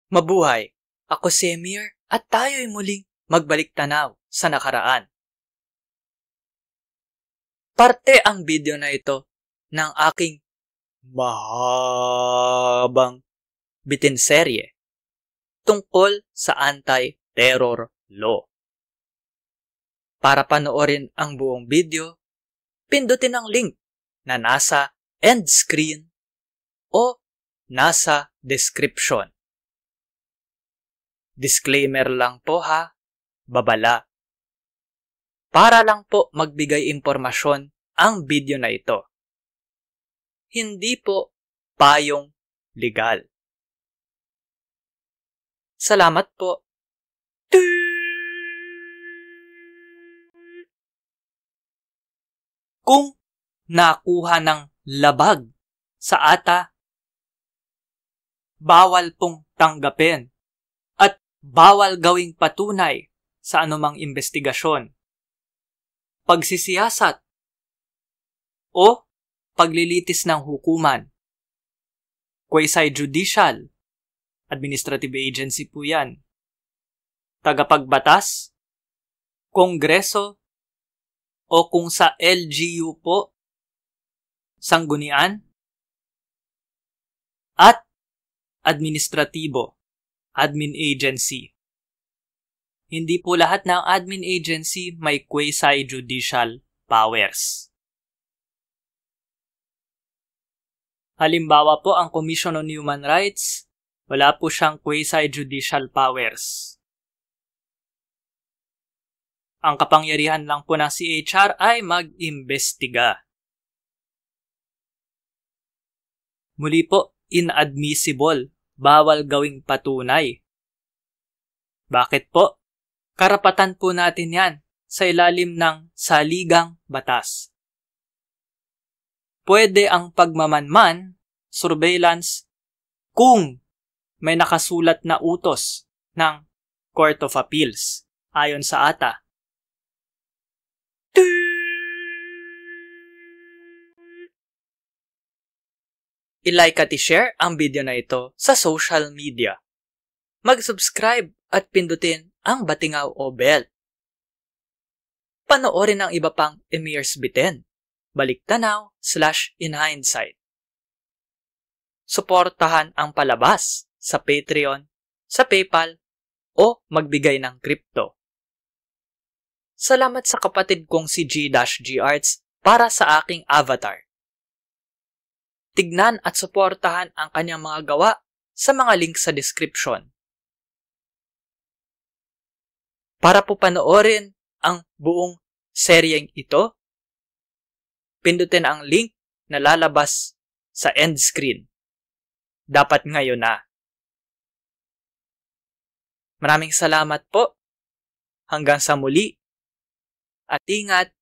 Mabuhay! Ako si Emir at tayo'y muling magbalik tanaw sa nakaraan. Parte ang video na ito ng aking mahabang bitinserye tungkol sa anti-terror law. Para panoorin ang buong video, pindutin ang link na nasa end screen o nasa description. Disclaimer lang po ha, babala. Para lang po magbigay impormasyon ang video na ito. Hindi po payong legal. Salamat po. Kung nakuha ng labag sa ata, bawal pong tanggapin at bawal gawing patunay sa anumang investigasyon, pagsisiyasat o paglilitis ng hukuman. Quasi-judicial, administrative agency po yan. Tagapagbatas, kongreso, o kung sa LGU po, sanggunian, at administratibo, admin agency. Hindi po lahat ng admin agency may quasi-judicial powers. Halimbawa po ang Commission on Human Rights, wala po siyang quasi-judicial powers. Ang kapangyarihan lang po ng CHR ay mag-imbestiga. Muli po, inadmissible, bawal gawing patunay. Bakit po? Karapatan po natin yan sa ilalim ng saligang batas. Pwede ang pagmamanman, surveillance, kung may nakasulat na utos ng Court of Appeals ayon sa ATA. I-like at i-share ang video na ito sa social media. Mag-subscribe at pindutin ang batingaw o bell. Panoorin ang iba pang Emir's Bitin, baliktanaw/inhindsight. Suportahan ang palabas sa Patreon, sa PayPal, o magbigay ng crypto. Salamat sa kapatid kong si G-G Arts para sa aking avatar. Tignan at suportahan ang kanyang mga gawa sa mga link sa description. Para po panoorin ang buong seryeng ito, pindutin ang link na lalabas sa end screen. Dapat ngayon na. Maraming salamat po. Hanggang sa muli. At ingat.